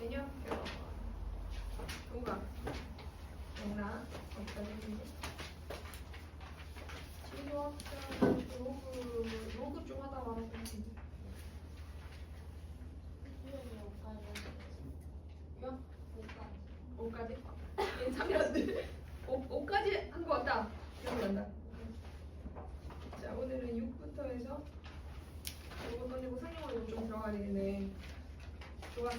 개념표 동각 영락 어디까지 했는지 지도학자 로그 좀 하다 말았는데 이거 5까지? 얘 3이었는데 5까지 한 거 같다. 기억난다. 자 오늘은 6부터 해서 이거 던지고 상용으로 좀 들어가야 되겠네. 좋아.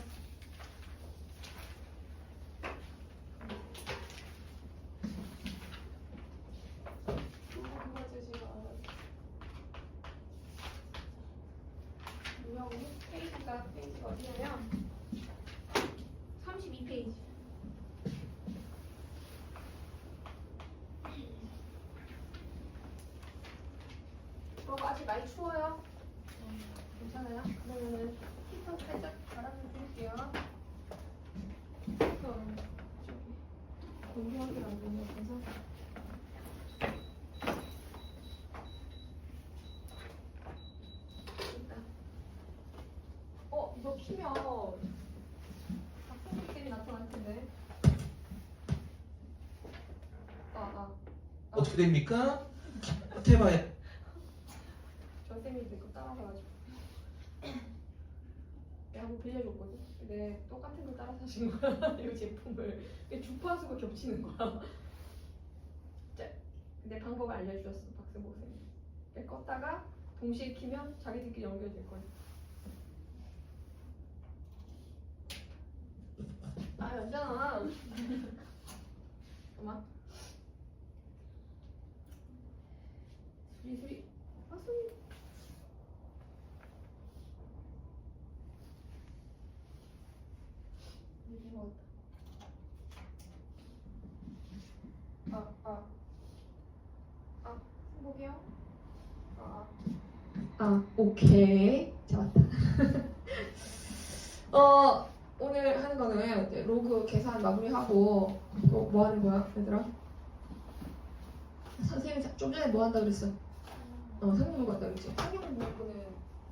페이지가 어디냐면 32페이지. 아직 많이 추워요. 괜찮아요? 그러면은 히터 살짝 갈아줄게요. 공유하기를 안 되는 것 같아서. 이거 키면 학생들끼리 나타날 텐데. 어떻게 됩니까? 해봐요. 저 쌤이 내 거 따라서가지고 내가 한번 빌려줬거든. 근데 똑같은 걸 따라 사신 거야. 이 제품을. 주파수가 겹치는 거야. 내 방법을 알려주셨어 박승복 쌤이. 껐다가 동시에 키면 자기들끼리 연결될 거야. 연잖아. 잠깐만. 수리. 수리. 승복이요? 오케이. 잡았다. 오늘 하는 거는 이제 로그 계산 마무리하고 뭐 하는 거야, 얘들아? 선생님이 좀 전에 뭐 한다 그랬어? 상용로그 한다 그랬지? 상용로그는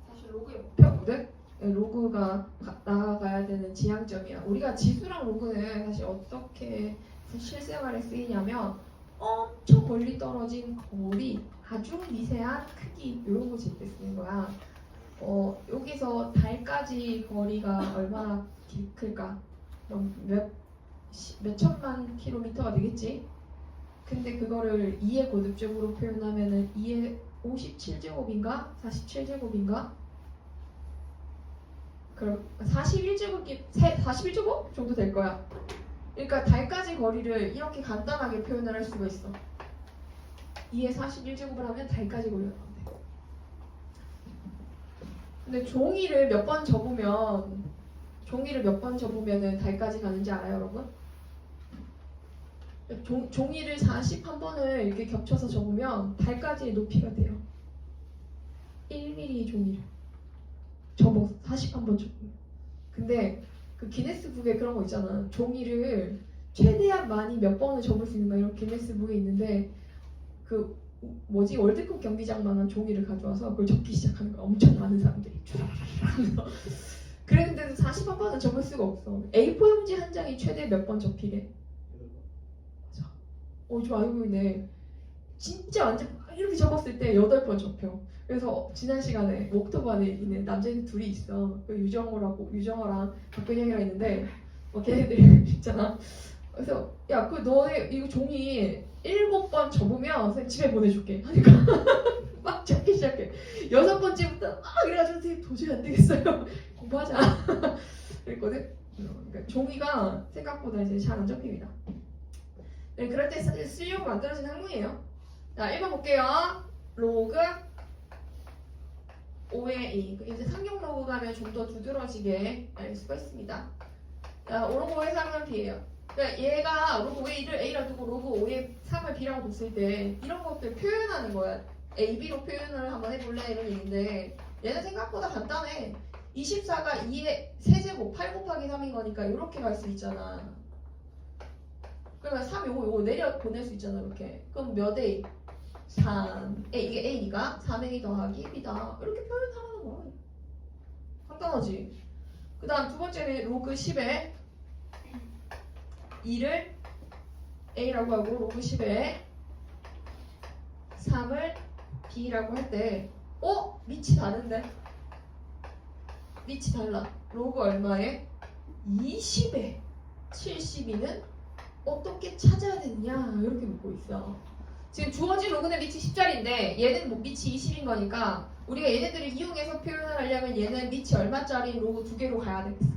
사실 로그의 목표거든? 로그가 나아가야 되는 지향점이야. 우리가 지수랑 로그는 사실 어떻게 실생활에 쓰이냐면 엄청 멀리 떨어진 거리, 아주 미세한 크기 이런 거 질 때 쓰는 거야. 여기서 달까지 거리가 얼마나 클까? 몇 천만 킬로미터가 되겠지? 근데 그거를 2의 고득적으로 표현하면은 2의 57제곱인가? 47제곱인가? 그럼 41제곱 정도 될 거야. 그러니까 달까지 거리를 이렇게 간단하게 표현을 할 수가 있어. 2의 41제곱을 하면 달까지 거리가 나온대. 근데 종이를 몇 번 접으면은 달까지 가는지 알아요, 여러분? 종이를 41번을 이렇게 겹쳐서 접으면 달까지의 높이가 돼요. 1mm 종이를 접어 41번 접으면. 근데 그 기네스북에 그런 거 있잖아. 종이를 최대한 많이 몇 번을 접을 수 있는 거 이런 기네스북에 있는데 월드컵 경기장만한 종이를 가져와서 그걸 접기 시작하는 거야. 엄청 많은 사람들이 그랬는데도 41번은 접을 수가 없어. A4 용지 한 장이 최대 몇 번 접히래? 맞아. 좀 알고 있네. 진짜 완전 이렇게 접었을 때 8번 접혀. 그래서 지난 시간에 옥토반에 있는 남자애들 둘이 있어. 유정어랑 박근영이랑 있는데 걔네들 있잖아. 그래서 야, 너네 이거 종이 7번 접으면 선생님 집에 보내줄게 하니까 막 접기 시작해. 6번째부터 이래가지고 선생님 도저히 안 되겠어요. 공부하자. 그랬거든. 그러니까 종이가 생각보다 이제 잘 안 접힙니다. 네, 그럴 때 쓰려고 만들어진 항목이에요. 자, 1번 볼게요. 로그 5의 2. 이제 상용 로그가 하면 좀 더 두드러지게 알 수가 있습니다. 자, 로그 5의 3은 B예요. 그러니까 얘가 로그 5의 2를 A라 두고 로그 5의 3을 B라고 뒀을 때 이런 것들 표현하는 거야. A, B로 표현을 한번 해볼래? 이런 얘기인데 얘는 생각보다 간단해. 24가 2의 세제곱 8 곱하기 3인 거니까 이렇게 갈 수 있잖아. 그러면 3 요거 내려 보낼 수 있잖아. 이렇게. 그럼 몇 A? 3. 이게 A니까 3A 더하기 B다. 이렇게 표현하는 거야. 간단하지? 그 다음 두 번째는 로그 10에 2를 A라고 하고 로그 10에 3을 B라고 할 때 밑이 다른데? 밑이 달라. 로그 얼마에? 20에 72는 어떻게 찾아야 되느냐 이렇게 묻고 있어. 지금 주어진 로그는 밑이 10짜리인데 얘는 뭐 밑이 20인 거니까 우리가 얘네들을 이용해서 표현을 하려면 얘는 밑이 얼마짜리 로그 두 개로 가야 되겠어.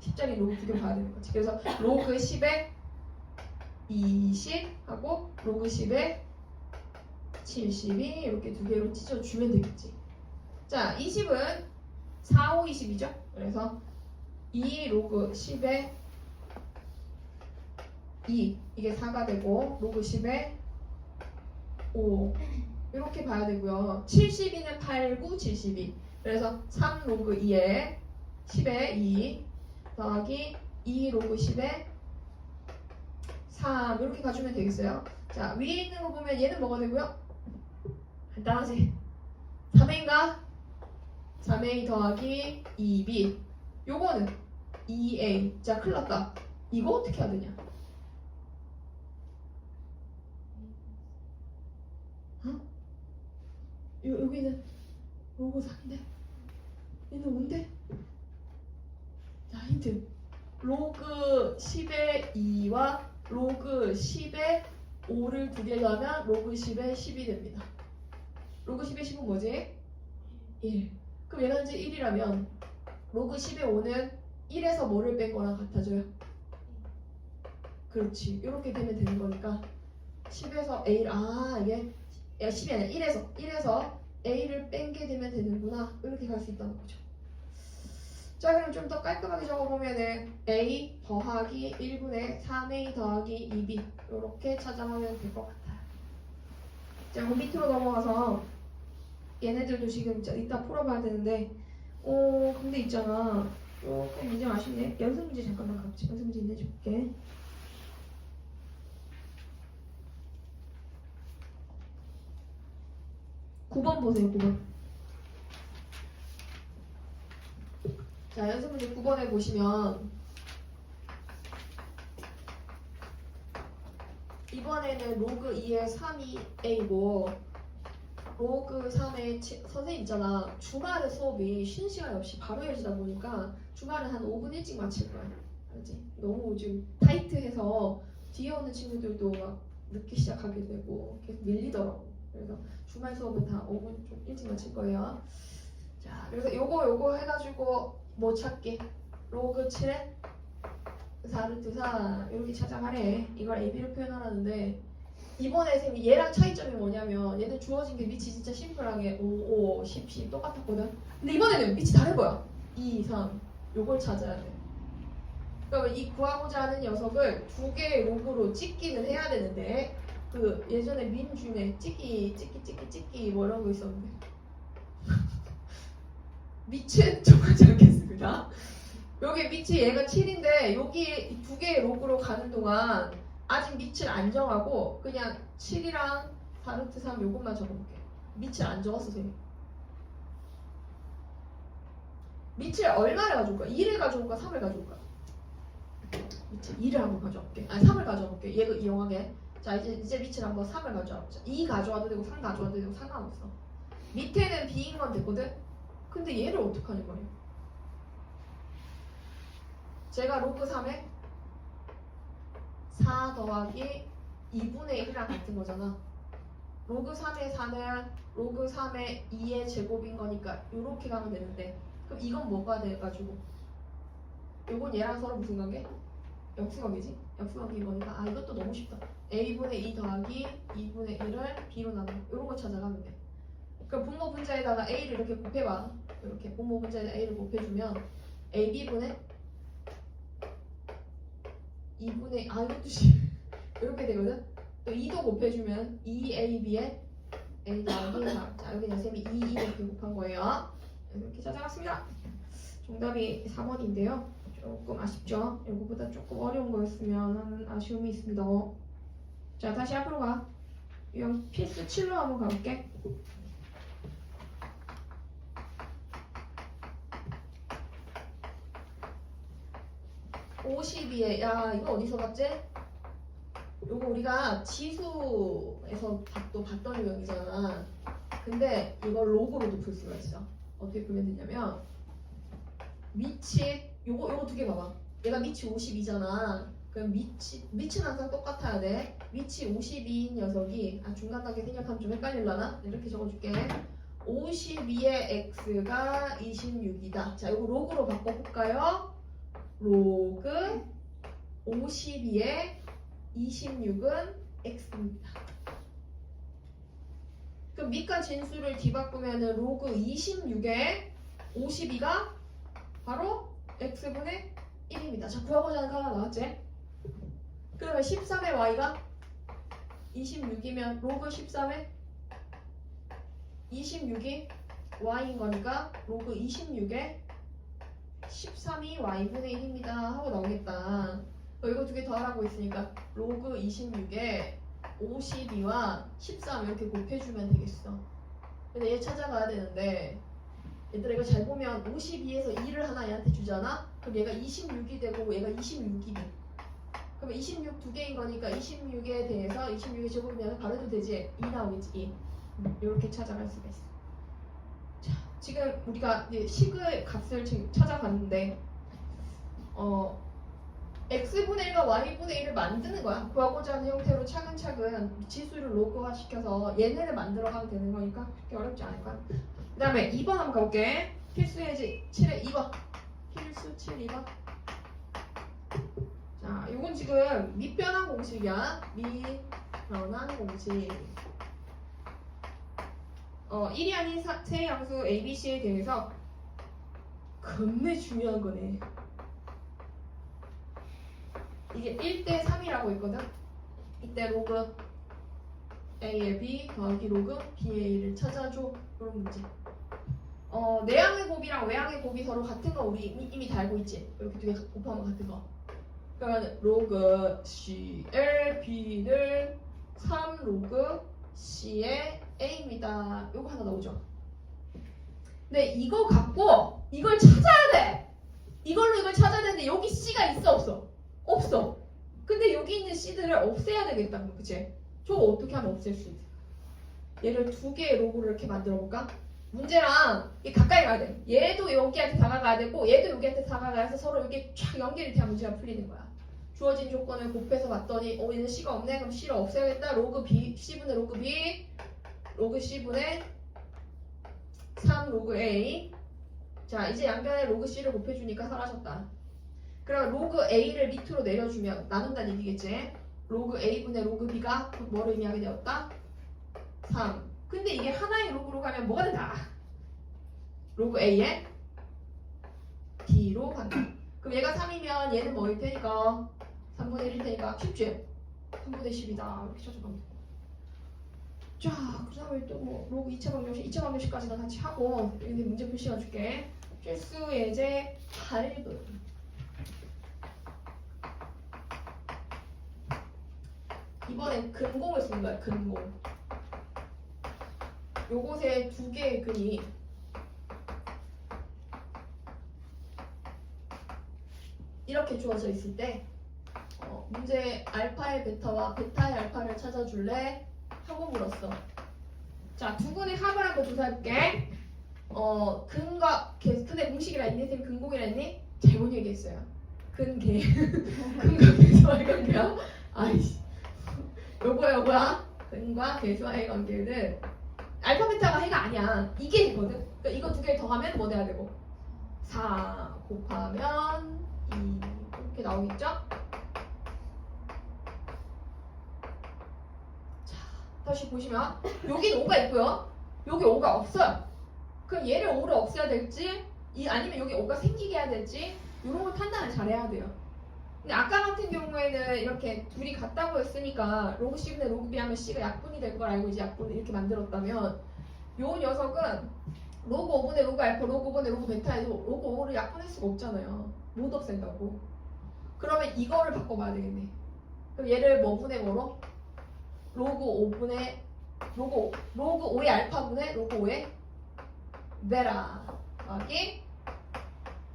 10짜리 로그 두 개로 가야 되는 거지. 그래서 로그 10에 20 하고 로그 10에 72 이렇게 두 개로 찢어주면 되겠지. 자, 20은 4, 5, 20이죠. 그래서 2 로그 10에 2 이게 4가 되고 로그 10에 5 이렇게 봐야 되고요. 72는 8, 9, 72 그래서 3 로그 2에 10에 2 더하기 2 로그 10에 3 이렇게 가주면 되겠어요. 자, 위에 있는 거 보면 얘는 뭐가 되고요? 간단하지? 3a인가? 3a 더하기 2b 요거는 2a 자 큰일 났다. 이거 어떻게 해야 되냐? 여기는 로그 3인데 얘는 5인데 자 힌트 로그 10의 2와 로그 10의 5를 두 개 더하면 로그 10의 10이 됩니다. 로그 10의 10은 뭐지? 1. 그럼 얘가 이제 1이라면 로그 10의 5는 1에서 뭐를 뺀 거랑 같아져요? 그렇지. 이렇게 되면 되는 거니까 10에서 A 이게 10이 아니라 1에서 A를 뺀 게 되면 되는구나. 이렇게 갈 수 있다는 거죠. 자, 그럼 좀 더 깔끔하게 적어보면은 A 더하기 1분의 3A 더하기 2B 이렇게 찾아가면 될 것 같아요. 자, 그럼 밑으로 넘어가서 얘네들도 지금 이따 풀어봐야 되는데 근데 있잖아. 조금 문제 아쉽네. 연습 문제 잠깐만 가보자. 연습 문제 있는지 볼게. 9번 보세요. 9번. 자, 연습 문제 9번에 보시면 이번에는 로그 2의 3이 A고 로그 3의 선생님 있잖아. 주말에 수업이 쉬는 시간이 없이 바로 이어지다 보니까 주말에 한 5분 일찍 마칠 거야. 알지? 너무 지금 타이트해서 뒤에 오는 친구들도 막 늦게 시작하게 되고 계속 밀리더라고. 그래서 주말 수업은 다 5분 좀 일찍 마칠 거예요. 자, 그래서 요거 해가지고 뭐 찾기? 로그 7에 4루트 4 이렇게 찾아가래. 이걸 AB로 표현하라는데 이번에 쌤이 얘랑 차이점이 뭐냐면 얘는 주어진 게 밑이 진짜 심플하게 5, 5, 10, 10 똑같았거든. 근데 이번에는 밑이 다른 거야. 2, 3 요걸 찾아야 돼. 그러면 이 구하고자 하는 녀석을 두 개의 로그로 찍기는 해야 되는데 그 예전에 민 중에 찍기 뭐 이런 거 있었는데 밑은 정하지 않겠습니다. 여기 밑이 얘가 7인데 여기 두 개의 로그로 가는 동안 아직 밑을 안 정하고 그냥 7이랑 4루트 3 요것만 적어볼게. 밑을 안 적었어 선생님. 밑을 얼마를 가져올까? 2를 가져올까? 3을 가져올까? 밑을 2를 한번 가져올게. 아니 3을 가져올게. 얘가 이용하게. 자 이제 밑을 한번 3을 가져와보자. 2 가져와도 되고 3 가져와도 되고 상관없어. 밑에는 B인 건 됐거든? 근데 얘를 어떡하냐 말이야. 제가 로그 3에 4 더하기 2분의 1이랑 같은 거잖아. 로그 3의 4는 로그 3의 2의 제곱인 거니까 이렇게 가면 되는데 그럼 이건 뭐가 돼가지고 요건 얘랑 서로 무슨 관계? 역수관계지? 역수관계인 거니까 이것도 너무 쉽다. A분의 2 더하기 2분의 1을 B로 나누고 이런 거 찾아가면 돼. 그럼 분모 분자에다가 A를 이렇게 곱해봐. 이렇게 분모 분자에다 A를 곱해주면 AB분의 2분의 이것도 이렇게 되거든. 또 2도 곱해주면 2AB에 A 더하기 4. 자 여기 쌤이 2 이렇게 곱한 거예요. 이렇게 찾아갔습니다. 정답이 4번인데요. 조금 아쉽죠? 이거보다 조금 어려운 거였으면 하는 아쉬움이 있습니다. 자 다시 앞으로 가. 유형 필수 7로 한번 가볼게. 52에 야 이거 어디서 봤지? 요거 우리가 지수에서 또 봤던 유형이잖아. 근데 이걸 로그로도 풀 수가 있어. 어떻게 풀면 되냐면 밑이 요거 두 개 봐봐. 얘가 밑이 52잖아. 그럼 밑은 항상 똑같아야 돼. 밑이 52인 녀석이 중간 단계 생략하면 좀 헷갈릴라나? 이렇게 적어줄게. 52의 x가 26이다. 자, 이거 로그로 바꿔볼까요? 로그 52의 26은 x입니다. 그럼 밑과 진수를 뒤바꾸면은 로그 26의 52가 바로 x분의 1입니다. 자, 구하고자 하는 거 하나 나왔지? 그러면 13의 y가 26이면 로그 13의 26이 y인 거니까 로그 26에 13이 y분의 1입니다 하고 나오겠다. 이거 두 개 더하라고 했으니까 로그 26에 52와 13 이렇게 곱해주면 되겠어. 근데 얘 찾아가야 되는데 얘들아 이거 잘 보면 52에서 2를 하나 얘한테 주잖아? 그럼 얘가 26이 되고 얘가 26이 돼. 그러면 26 두 개인 거니까 26에 대해서 26의 제곱이면 바로 해도 되지? 2 나오겠지? 2. 이렇게 찾아갈 수가 있어. 자, 지금 우리가 이제 식의 값을 지금 찾아갔는데 x분의 1과 y분의 1을 만드는 거야. 구하고자 하는 형태로 차근차근 지수를 로그화 시켜서 얘네를 만들어가면 되는 거니까 그렇게 어렵지 않을 거야. 그 다음에 2번 한번 가볼게. 필수 예제 7의 2번. 필수 7, 2번. 자, 이건 지금 밑변환 공식이야. 밑변환 공식. 1이 아닌 세 양수 A, B, C에 대해서 겁내 중요한 거네. 이게 1대 3이라고 있거든. 이때 로그 A의 B 더하기 로그 B의 A를 찾아줘. 이런 문제. 내항의 곱이랑 외항의 곱이 서로 같은 거 우리 이미 다 알고 있지? 이렇게 두 개 곱하면 같은 거. 그러면 로그 C의 B는 3 로그 C의 A입니다. 요거 하나 나오죠. 근데 이거 갖고 이걸 찾아야 돼. 이걸로 이걸 찾아야 되는데 여기 C가 있어 없어? 없어. 근데 여기 있는 C들을 없애야 되겠다. 그치? 저거 어떻게 하면 없앨 수 있어? 얘를 두 개의 로그를 이렇게 만들어 볼까? 문제랑 가까이 가야 돼. 얘도 여기한테 다가가야 되고 얘도 여기한테 다가가서 서로 이렇게 쫙 연결이 돼야 문제가 풀리는 거야. 주어진 조건을 곱해서 봤더니 얘는 C가 없네. 그럼 C를 없애야겠다. 로그 B, C분의 로그 B 로그 C분의 3 로그 A. 자, 이제 양변에 로그 C를 곱해주니까 사라졌다. 그럼 로그 A를 밑으로 내려주면 나눈다는 얘기겠지? 로그 A분의 로그 B가 뭐를 의미하게 되었다? 3. 근데 이게 하나의 로그로 가면 뭐가 된다? 로그 A에 B로 간다. 그럼 얘가 3이면 얘는 뭐일 테니까? 3분의 1일 테니까 쉽지? 3분의 10이다. 이렇게 찾아가면 되고. 자, 그 다음에 또 뭐 로그 2차 방정식, 2차 방정식까지는 같이 하고 여기 문제 풀 시간 줄게. 필수 예제 8분. 이번엔 근공을 쓰는 거야. 근공. 요곳에 두 개의 근이 이렇게 주어져 있을 때 문제 알파의 베타와 베타의 알파를 찾아줄래? 하고 물었어. 자, 두 근의 합을 한번 조사해볼게. 근과 근의 공식이라 했니? 쌤 근공이라 했니? 잘못 얘기했어요. 근계. 근과 계수와의 관계야? 아이씨. 요거야. 근과 계수와의 관계는 알파 베타가 해가 아니야. 이게 되거든. 그러니까 이거 두 개 더하면 뭐 돼야 되고? 4 곱하면 2 이렇게 나오겠죠? 자, 다시 보시면 여기는 5가 있고요. 여기 5가 없어요. 그럼 얘를 5를 없애야 될지 아니면 여기 5가 생기게 해야 될지 이런 걸 판단을 잘 해야 돼요. 근데 아까 같은 경우에는 이렇게 둘이 같다고 했으니까 로그 C분의 로그 B 하면 C가 약분이 될 걸 알고 이제 약분을 이렇게 만들었다면 요 녀석은 로그 5분의 로그 알파, 로그 5분의 로그 베타에서 로그 5를 약분할 수가 없잖아요. 못 없앤다고. 그러면 이거를 바꿔봐야 되겠네. 그럼 얘를 뭐분의 뭐로? 로그 5분의 로그 5의 알파분의 로그 5의 베타 더하기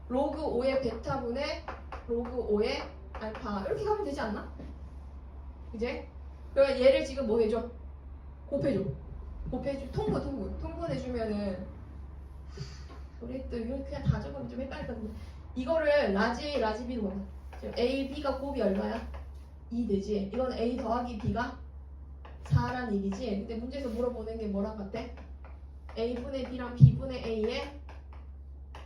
로그 5의 베타분의 로그 5의 알파 이렇게 가면 되지 않나? 이제 그럼 얘를 지금 뭐 해줘? 곱해줘. 통분해주면은 우리 또 이거 그냥 다 적으면 좀 헷갈리거든요. 이거를 라지 B로 봐봐. 지금 A, B가 곱이 얼마야? 2 되지. 이건 A 더하기 B가 4란 얘기지. 근데 문제에서 물어보는 게 뭐랑 같아? A분의 B랑 B분의 A의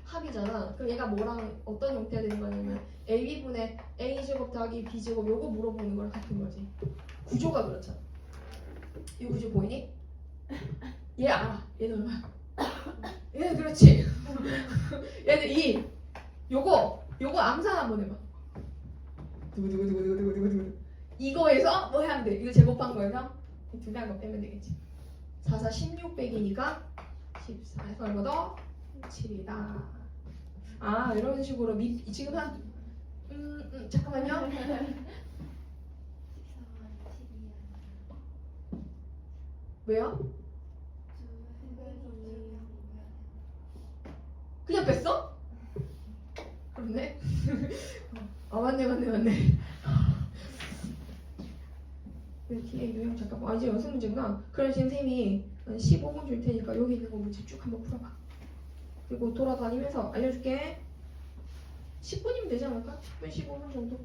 합이잖아. 그럼 얘가 뭐랑 어떤 형태가 되는 거냐면 AB분의 A제곱 더하기 B제곱 요거 물어보는 거랑 같은 거지. 구조가 그렇잖아. 이 구조 보이니? 얘 알아. 얘는 얼마야? 얘 그렇지. 얘는 2. 요거 암산 한번 해봐. 두구두구두구두구두구두구. 이거에서 뭐 해야 돼? 이거 제곱한 거에서 두 개 한 거 빼면 되겠지. 4, 4, 16 빼기니까 14에서 얼마 더? 7이다. 아 이런 식으로 지금 한 잠깐만요. 왜요? 그냥 뺐어? 그렇네. 아 맞네. 뒤에 유형 잠깐만. 아 이제 연습 문제구나. 그럼 지금 쌤이 15분 줄 테니까 여기 있는 거 문제 쭉 한번 풀어봐. 그리고 돌아다니면서 알려줄게. 10분이면 되지 않을까? 10분 15분 정도.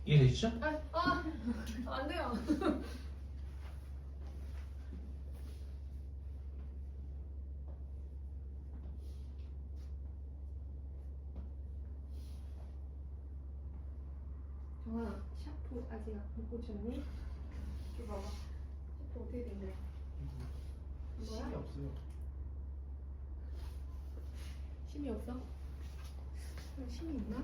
이해되시죠? 안 돼요. 정아, 샤프 아직 못 고쳤니? 좀 봐봐. 샤프 어떻게 된 거야? 뭐야? 힘이 없어요. 심이 없어? 심이 있나?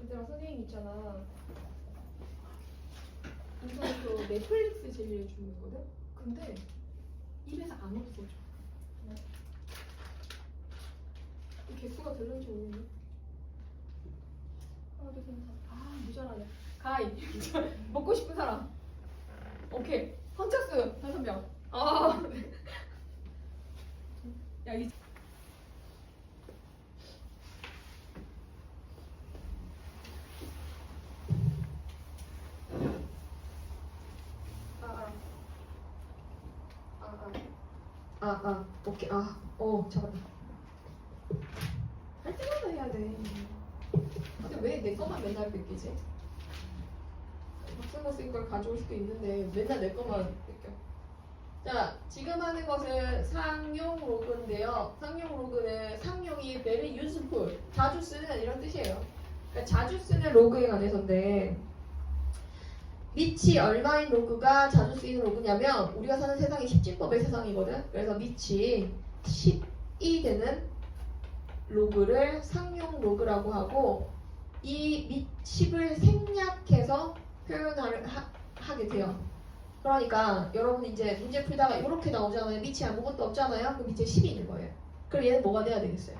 얘들아 선생님 있잖아. 우선 그 넷플릭스 제일 주는 거든? 근데 입에서 안 없어져. 이 개수가 되는지 모르겠네. 하나 둘 셋 넷. 모자라네. 가이. 먹고 싶은 사람. 오케이. 선착순 5명. 야 이. 오케이. 잡았다. 할 때마다 해야 돼. 근데 왜 내 거만 맨날 뺏기지? 박승호 쓴 걸 가져올 수도 있는데 맨날 내 거만 뺏겨. 자, 지금 하는 것은 상용 로그인데요. 상용 로그는 상용이 very useful, 자주 쓰는 이런 뜻이에요. 그러니까 자주 쓰는 로그에 관해서인데 밑이 얼마인 로그가 자주 쓰이는 로그냐면 우리가 사는 세상이 십진법의 세상이거든. 그래서 밑이 10이 되는 로그를 상용 로그라고 하고 이 밑 10을 생략해서 표현을 하게 돼요. 그러니까 여러분 이제 문제 풀다가 이렇게 나오잖아요. 밑이 아무것도 없잖아요. 그 밑에 10이 있는 거예요. 그럼 얘는 뭐가 돼야 되겠어요?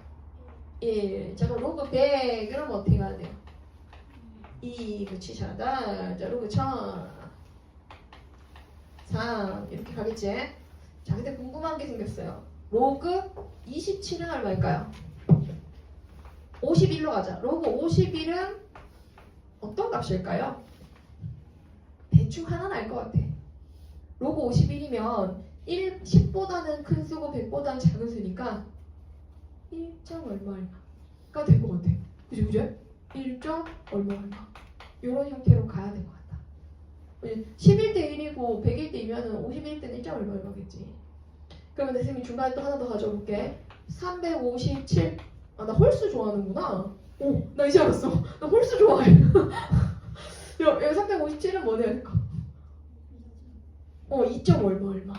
1. 자 그럼 로그 100 그러면 어떻게 가야 돼요? 2. 그렇지 잘한다. 자 로그 1000 3 이렇게 가겠지? 자, 근데 궁금한 게 생겼어요. 로그 27은 얼마일까요? 51로 가자. 로그 51은 어떤 값일까요? 대충 하나는 알 것 같아. 로그 51이면 10보다는 큰 수고 100보다는 작은 수니까 1점 얼마가 될 것 같아. 그죠, 그죠? 1점 얼마 이런 형태로 가야 될 것 같다. 11대 1이고 100일 대 2면은 51 때는 1점 얼마겠지. 그러면 선생님이 중간에 또 하나 더 가져올게. 357. 아, 나 홀수 좋아하는구나. 오, 나 이제 알았어. 나 홀수 좋아해. 여기 357은 뭐 내야 될까? 2점 얼마.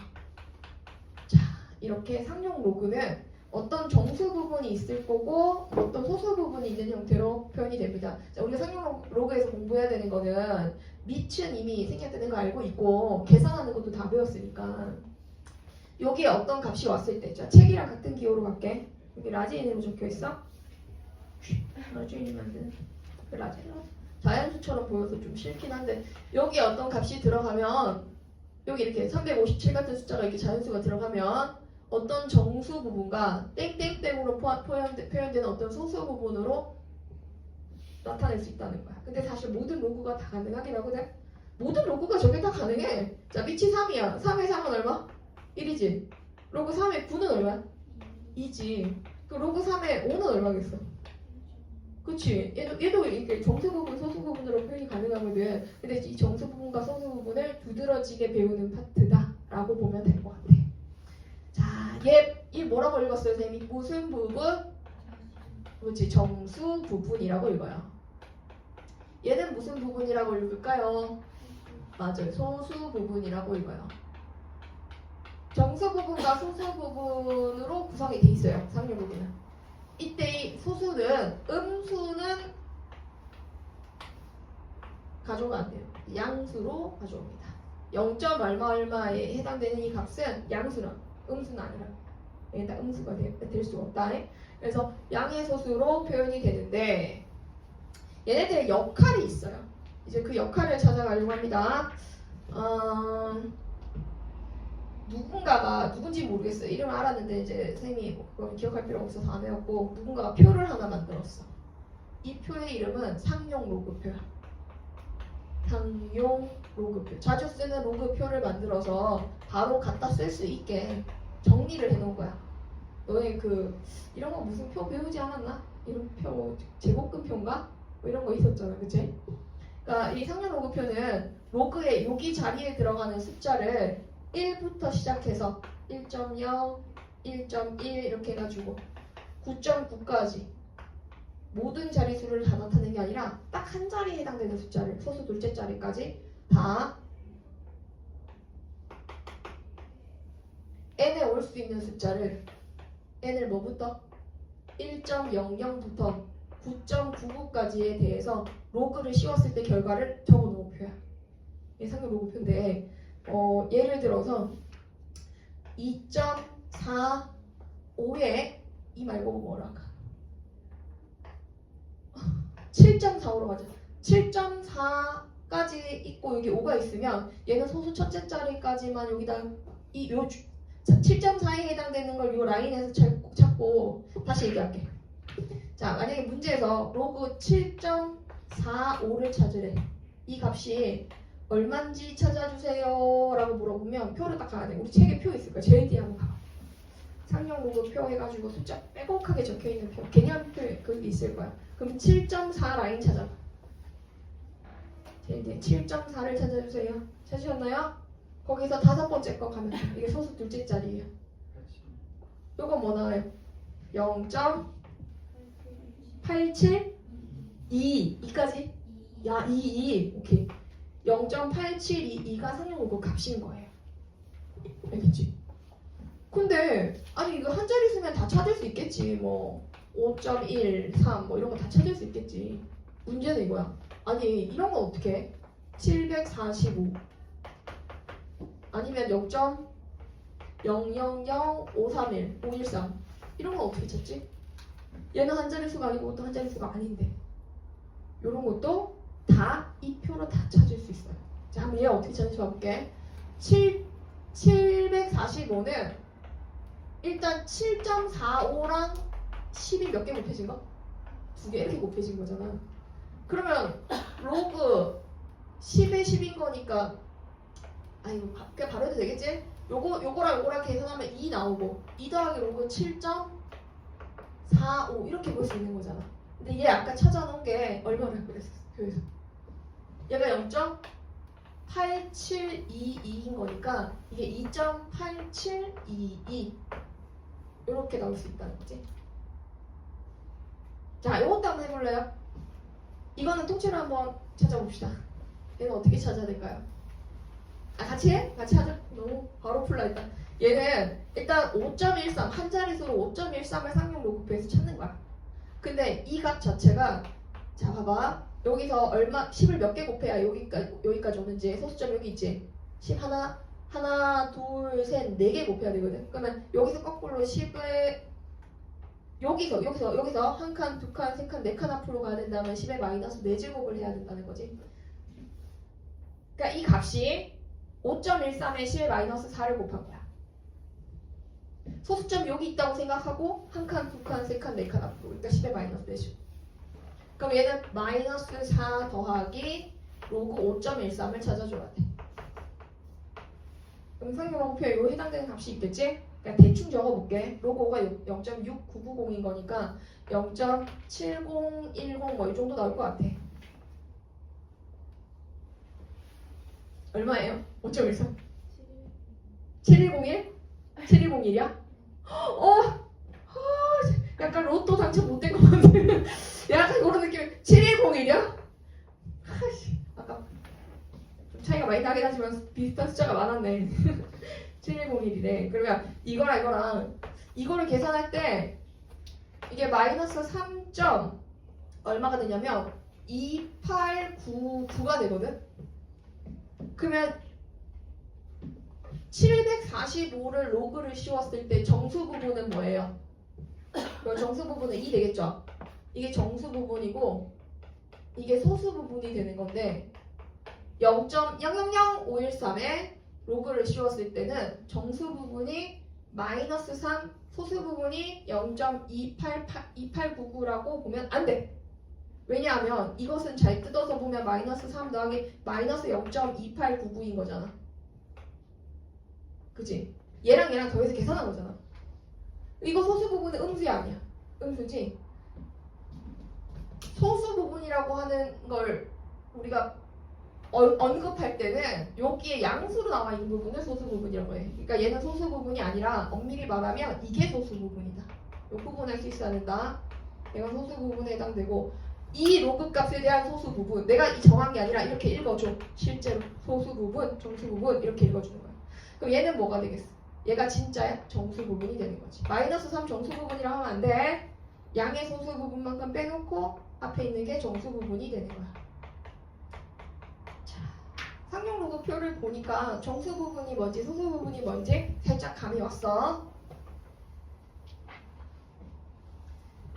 자, 이렇게 상용 로그는 어떤 정수 부분이 있을 거고 어떤 소수 부분이 있는 형태로 표현이 됩니다. 자, 우리가 상용 로그에서 공부해야 되는 거는 밑은 이미 생략되는 거 알고 있고 계산하는 것도 다 배웠으니까 여기에 어떤 값이 왔을 때, 자, 책이랑 같은 기호로 갈게. 여기 라지인으로 적혀 있어. 라지인이 만드는 그 라지인 자연수처럼 보여서 좀 싫긴 한데 여기에 어떤 값이 들어가면 여기 이렇게 357 같은 숫자가 이렇게 자연수가 들어가면 어떤 정수 부분과 땡땡땡으로 표현되는 어떤 소수 부분으로 나타낼 수 있다는 거야. 근데 사실 모든 로그가 다 가능하긴 하거든. 모든 로그가 저게 다 가능해. 자, 밑이 3이야. 3의 3은 얼마? 1이지. 로그 3의 9는 얼마야? 2지. 그 로그 3의 5는 얼마겠어? 그치. 얘도 이렇게 정수 부분, 소수 부분으로 표현이 가능하거든. 근데 이 정수 부분과 소수 부분을 두드러지게 배우는 파트다 라고 보면 될 것 같아. 자, 얘 뭐라고 읽었어요, 선생님이? 무슨 부분? 그렇지, 정수 부분이라고 읽어요. 얘는 무슨 부분이라고 읽을까요? 맞아요, 소수 부분이라고 읽어요. 정수 부분과 소수 부분으로 구성이 돼 있어요, 상용 부분은. 이때 이 소수는 음수는 가져오면 안 돼요. 양수로 가져옵니다. 0. 얼마에 해당되는 이 값은 양수라, 음수는 아니라 일단 음수가 될 수가 없다. 그래서 양의 소수로 표현이 되는데 얘네들의 역할이 있어요. 이제 그 역할을 찾아가려고 합니다. 누군가가 누군지 모르겠어요. 이름을 알았는데 이제 선생님이 그건 기억할 필요 없어서 안 외웠고 누군가가 표를 하나 만들었어. 이 표의 이름은 상용 로그표야. 상용 로그표. 자주 쓰는 로그표를 만들어서 바로 갖다 쓸 수 있게 정리를 해놓은 거야. 너네 이런 거 무슨 표 배우지 않았나? 이런 표 제곱근표인가? 뭐 이런 거 있었잖아, 그치? 그러니까 이 상용 로그표는 로그의 여기 자리에 들어가는 숫자를 1부터 시작해서 1.0, 1.1 이렇게 해가지고 9.9까지 모든 자릿수를 다 나타내는 게 아니라 딱 한 자리에 해당되는 숫자를 소수 둘째 자리까지 다 n에 올 수 있는 숫자를 n을 뭐부터? 1.00부터 9.99까지에 대해서 로그를 씌웠을 때 결과를 적어놓은 표야. 이게 상용 로그표인데 예를 들어서 2.45에 이 말고 뭐라 할까? 7.45로 가자. 7.4까지 있고 여기 5가 있으면 얘는 소수 첫째 자리까지만 여기다 7.4에 해당되는 걸 이 라인에서 찾고 다시 얘기할게. 자, 만약에 문제에서 로그 7.45를 찾으래. 이 값이 얼마인지 찾아주세요 라고 물어보면 표를 딱 가야 돼. 우리 책에 표 있을 거야. 제일 뒤에 한번 가봐. 상용 로그 표 해가지고 숫자 빼곡하게 적혀있는 표, 개념표 그게 있을 거야. 그럼 7.4 라인 찾아봐. 제일 뒤에 7.4를 찾아주세요. 찾으셨나요? 거기서 5번째 거 가면 돼. 이게 소수 둘째 자리예요. 요거 뭐 나와요? 0.87 2까지? 야, 2 오케이. 0.8722가 상용 로그 값인 거예요. 알겠지? 근데 아니 이거 한 자리 쓰면 다 찾을 수 있겠지. 뭐 5.13 뭐 이런 거 다 찾을 수 있겠지. 문제는 이거야. 아니 이런 건 어떻게 해? 745 아니면 0.000531 513 이런 건 어떻게 찾지? 얘는 한 자리 수가 아니고 또 한 자리 수가 아닌데 이런 것도 다 이 표로 다 찾을 수 있어요. 자, 한번 얘 어떻게 찾는지 봐볼게. 745는 일단 7.45랑 10이 몇 개 곱해진 거? 2개 이렇게 곱해진 거잖아. 그러면 로그 10에 10인 거니까 이거 그냥 바로 해도 되겠지? 요거랑 계산하면 2 나오고 2 더하기 로그 7.45 이렇게 볼 수 있는 거잖아. 근데 얘 아까 찾아놓은 게 얼마나 그랬어 교에서 얘가 0.8722인 거니까 이게 2.8722 이렇게 나올 수 있다는 거지. 자, 이것도 한번 해볼래요? 이거는 통째로 한번 찾아봅시다. 얘는 어떻게 찾아야 될까요? 같이 해? 같이 하자. 너무 바로 풀라 일단. 얘는 일단 5.13 한 자릿수로 5.13을 상용 로그표에서 찾는 거야. 근데 이 값 자체가 자 봐봐. 여기서 얼마 10을 몇 개 곱해야 여기까지 오는지 소수점 여기 있지. 10 하나, 둘, 셋, 4개 곱해야 되거든. 그러면 여기서 거꾸로 10을 여기서 한 칸, 두 칸, 세 칸, 네 칸 앞으로 가야 된다면 10의 마이너스 4제곱을 해야 된다는 거지. 그러니까 이 값이 5.13에 10의 마이너스 4를 곱한 거야. 소수점 여기 있다고 생각하고 한 칸, 두 칸, 세 칸, 네 칸 앞으로. 그러니까 10의 마이너스 4제곱. 그럼 얘는 마이너스 4 더하기 로그 5.13을 찾아줘야 돼. 그럼 상용 로그표에 이거 해당되는 값이 있겠지? 그러니까 대충 적어볼게. 로고가 0.6990인 거니까 0.7010 뭐 이 정도 나올 것 같아. 얼마예요? 5.13? 7101? 7101이야? 약간 로또 당첨 못된 것 같아. 약간 그런 느낌. 7101이야? 아까 좀 차이가 많이 나긴 하지만 비슷한 숫자가 많았네. 7101이래. 그러면 이거를 계산할 때 이게 마이너스 3. 얼마가 되냐면 2899가 되거든. 그러면 745를 로그를 씌웠을 때 정수 부분은 뭐예요? 정수 부분은 2 되겠죠? 이게 정수 부분이고 이게 소수 부분이 되는 건데 0.000513에 로그를 씌웠을 때는 정수 부분이 마이너스 3, 소수 부분이 0.2899라고 보면 안 돼. 왜냐하면 이것은 잘 뜯어서 보면 마이너스 3 더하기 마이너스 0.2899인 거잖아. 그치? 얘랑 더해서 계산한 거잖아. 이거 소수 부분은 음수야 아니야? 음수지? 소수 부분이라고 하는 걸 우리가 언급할 때는 여기에 양수로 나와 있는 부분을 소수 부분이라고 해. 그러니까 얘는 소수 부분이 아니라 엄밀히 말하면 이게 소수 부분이다. 이 부분을 수 있어야 된다. 얘가 소수 부분에 해당되고 이 로그 값에 대한 소수 부분 내가 이 정한 게 아니라 이렇게 읽어줘. 실제로 소수 부분, 정수 부분 이렇게 읽어주는 거야. 그럼 얘는 뭐가 되겠어? 얘가 진짜 정수 부분이 되는 거지. 마이너스 3 정수 부분이라고 하면 안 돼. 양의 소수 부분만큼 빼놓고 앞에 있는 게 정수 부분이 되는 거야. 자, 상용 로그표를 보니까 정수 부분이 뭔지 소수 부분이 뭔지 살짝 감이 왔어.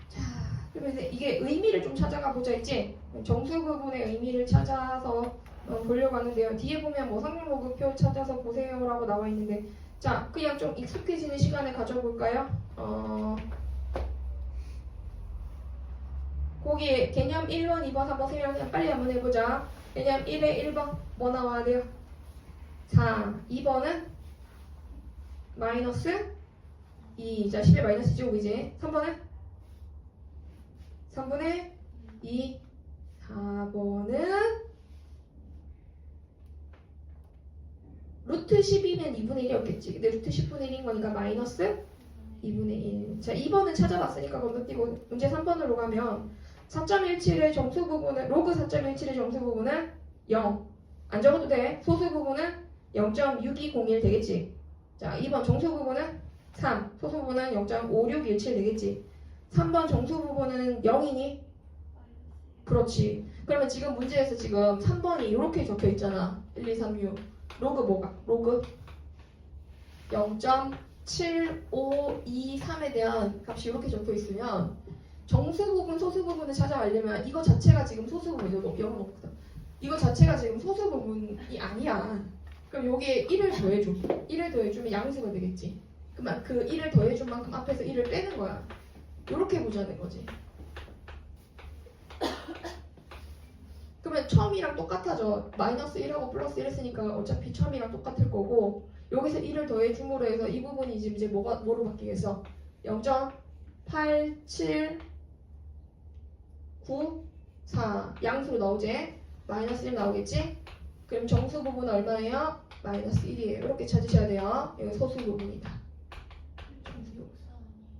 자, 그러면 이제 이게 의미를 좀 찾아가 보자 했지? 정수 부분의 의미를 찾아서 보려고 하는데요. 뒤에 보면 뭐 상용 로그표 찾아서 보세요라고 나와 있는데 자, 그냥 좀 익숙해지는 시간을 가져볼까요? 거기 개념 1번, 2번, 3번, 3번 그냥 빨리 한번 해보자. 개념 1에 1번 뭐 나와야 돼요? 4. 2번은 마이너스 2. 자, 10의 마이너스 제곱이지. 3번은 3분의 2. 4번은 루트 12는 2분의 1이었겠지. 근데 루트 10분의 1인 거니까 마이너스 2분의 1. 자, 2번은 찾아봤으니까 건너뛰고 문제 3번으로 가면 4.17의 정수 부분은 로그 4.17의 정수 부분은 0. 안 적어도 돼. 소수 부분은 0.6201 되겠지. 자, 2번 정수 부분은 3. 소수 부분은 0.5617 되겠지. 3번 정수 부분은 0이니? 그렇지. 그러면 지금 문제에서 지금 3번이 이렇게 적혀 있잖아. 1, 2, 3, 6. 로그 뭐가? 로그 0.7523에 대한 값이 이렇게 적혀 있으면 정수 부분, 소수 부분을 찾아가려면 이거 자체가 지금 소수 부분이고 영어 없다. 이거 자체가 지금 소수 부분이 아니야. 그럼 여기에 1을 더해줘. 1을 더해주면 양수가 되겠지. 그러면 그 1을 더해준 만큼 앞에서 1을 빼는 거야. 이렇게 보자는 거지. 그러면 처음이랑 똑같아져. 마이너스 1하고 플러스 1 했으니까 어차피 처음이랑 똑같을 거고 여기서 1을 더해줌으로 해서 이 부분이 이제 뭐로 바뀌겠어? 0.879 4 양수로 나오지? 마이너스 1 나오겠지? 그럼 정수 부분은 얼마예요? 마이너스 1이에요. 이렇게 찾으셔야 돼요. 여기 소수 부분이다. 정수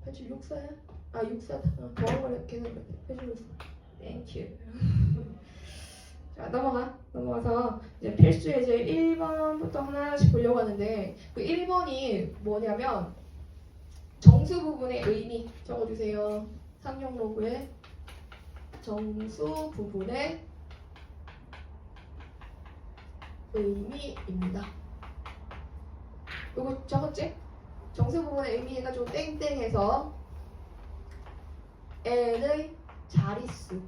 8764야? 아 64다. 더한 걸 계속 8764. 땡큐. 자 넘어가서 이제 필수 예제 1번부터 하나씩 보려고 하는데 그 1번이 뭐냐면 정수 부분의 의미 적어주세요. 상용 로그에 정수 부분의 의미입니다. 요거 적었지? 정수 부분의 의미 해가지고 땡땡해서 n의 자릿수.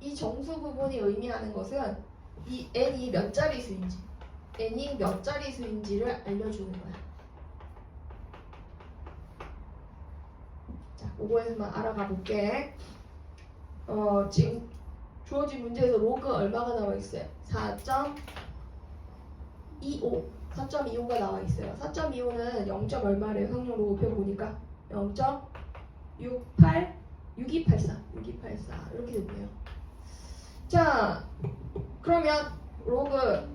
이 정수 부분이 의미하는 것은 이 n이 몇 자릿수인지 n이 몇 자릿수인지를 알려주는 거야. 자, 그거에서만 알아가 볼게. 지금 주어진 문제에서 로그 얼마가 나와 있어요? 4.25 4.25가 나와 있어요. 4.25는 0. 얼마래요? 상용 로그표 보니까 0.68 6284 이렇게 됐네요. 자, 그러면 로그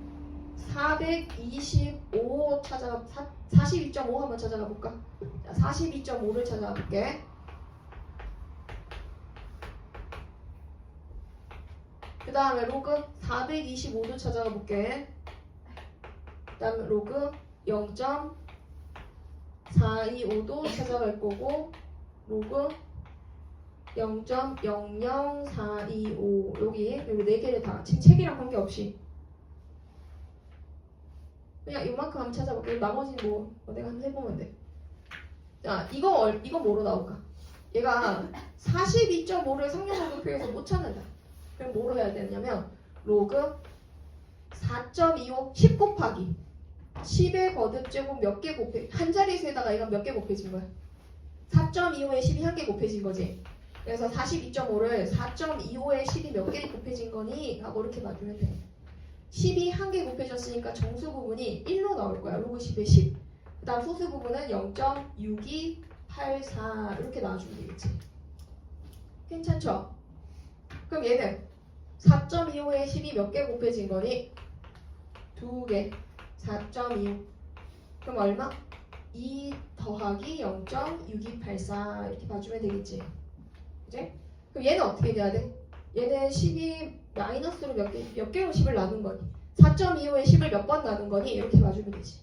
425 42.5 한번 찾아가 볼까? 42.5를 찾아가 볼게. 그 다음에 로그 425도 찾아가 볼게. 그 다음에 로그 0.425도 찾아갈 거고 로그 0.00425 여기 4개를 다 지금 책이랑 관계없이 그냥 이만큼 한번 찾아볼게요. 나머지는 뭐 내가 한번 해보면 돼. 자, 이거 뭐로 나올까? 얘가 42.5를 상용로그표에서 못 찾는다. 그럼 뭐로 해야 되냐면 로그 4.25 10 곱하기 10의 거듭제곱 몇 개 곱해 한 자릿수에다가 얘가 몇 개 곱해진 거야? 4.25에 10이 한 개 곱해진 거지. 그래서 42.5를 4.25에 10이 몇 개 곱해진 거니? 하고 이렇게 봐주면 돼. 10이 한 개 곱해졌으니까 정수 부분이 1로 나올 거야. 로그 10에 10. 그 다음 소수 부분은 0.6284 이렇게 나와주면 되겠지. 괜찮죠? 그럼 얘는 4.25에 10이 몇 개 곱해진 거니? 2개. 4.25. 그럼 얼마? 2 더하기 0.6284 이렇게 봐주면 되겠지. 그치? 그럼 얘는 어떻게 돼야 돼? 얘는 10이 마이너스로 몇 개로 10을 나눈 거니? 4.25에 10을 몇 번 나눈 거니? 이렇게 봐주면 되지.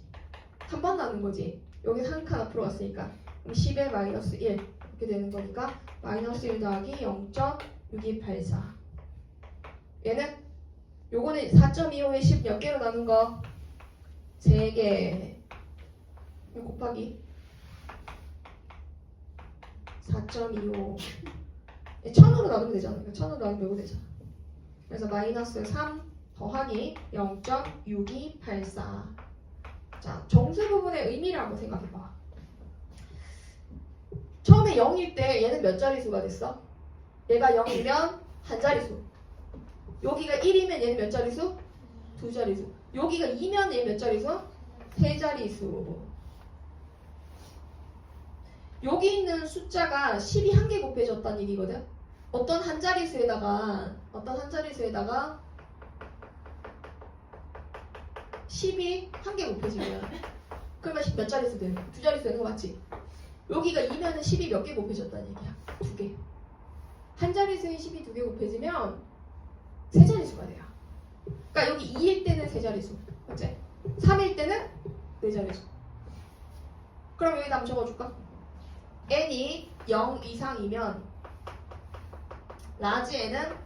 한 번 나눈 거지. 여기 한 칸 앞으로 갔으니까. 그럼 10에 마이너스 1 이렇게 되는 거니까 마이너스 1 더하기 0.6284. 얘는 요거는 4.25에 10 몇 개로 나눈 거? 3개. 곱하기 4.25 1000으로 나누면 되잖아. 1000으로 나누면 되잖아. 그래서 마이너스 3 더하기 0.6284. 자, 정수 부분의 의미를 한번 생각해봐. 처음에 0일 때 얘는 몇 자릿수가 됐어? 얘가 0이면 한 자릿수. 여기가 1이면 얘는 몇 자릿수? 두 자릿수. 여기가 2면 얘는 몇 자릿수? 세 자릿수. 여기 있는 숫자가 10이 한 개 곱해졌다는 얘기거든. 어떤 한 자릿수에다가 10이 한 개 곱해진 거야. 그러면 몇 자릿수 돼? 두 자릿수 되는 거 맞지? 여기가 2면은 10이 몇 개 곱해졌다는 얘기야. 2개. 한 자릿수에 10이 2개 곱해지면 세 자릿수가 돼요. 그러니까 여기 2일 때는 세 자릿수. 맞지? 3일 때는 네 자릿수. 그럼 여기다 한번 적어줄까? n이 0 이상이면 라지 n은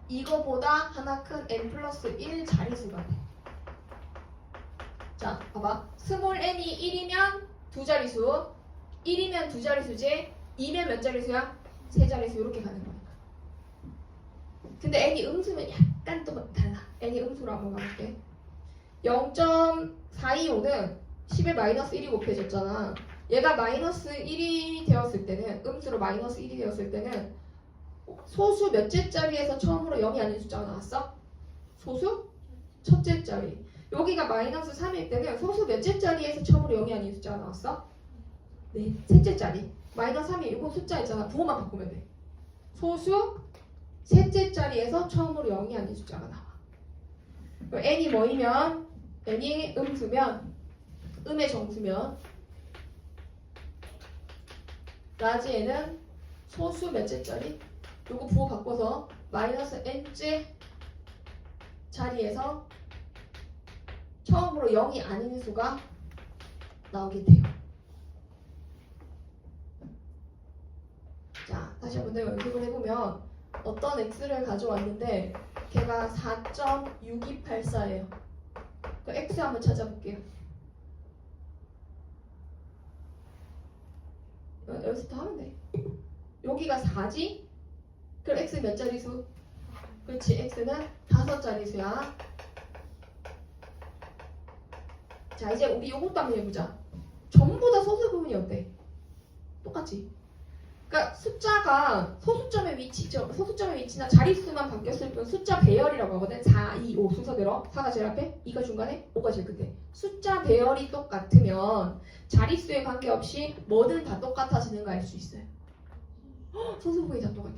이거보다 하나 큰 n 플러스 1 자릿수가 돼. 자, 봐봐. 스몰 n이 1이면 두 자릿수, 1이면 두 자릿수지, 2면 몇 자릿수야? 세 자릿수 이렇게 가는 거니까. 근데 n이 음수면 약간 또 달라. n이 음수로 한번 가볼게. 0.425는 10에 마이너스 1이 곱해졌잖아. 얘가 마이너스 1이 되었을 때는 음수로 마이너스 1이 되었을 때는 소수 몇째 자리에서 처음으로 0이 아닌 숫자가 나왔어? 소수 첫째 자리. 여기가 마이너스 3일 때는 소수 몇째 자리에서 처음으로 0이 아닌 숫자가 나왔어? 네, 셋째 자리. 마이너스 3이 이거 숫자 있잖아. 부호만 바꾸면 돼. 소수 셋째 자리에서 처음으로 0이 아닌 숫자가 나와. 그럼 n이 뭐이면 n이 음수면 음의 정수면 라지 n은 소수 몇째 자리? 요거 부호 바꿔서 마이너스 n째 자리에서 처음으로 0이 아닌 수가 나오게 돼요. 자, 다시 한번 더 연습을 해보면 어떤 x를 가져왔는데 걔가 4.6284예요. 그 x 한번 찾아볼게요. 여기서부터 하면 돼. 여기가 4지? 그럼 x 몇 자리수? 그렇지, x는 5자리수야. 자, 이제 우리 요것도 한번 해보자. 전부 다 소수 부분이 어때? 똑같지? 그러니까 숫자가 소수점의 위치나 자릿수만 바뀌었을 뿐 숫자 배열이라고 하거든. 4, 2, 5 순서대로 4가 제일 앞에, 2가 중간에, 5가 제일 끝에. 숫자 배열이 똑같으면 자릿수에 관계없이 뭐든 다 똑같아지는 거 알 수 있어요. 소수 부분이 다 똑같아.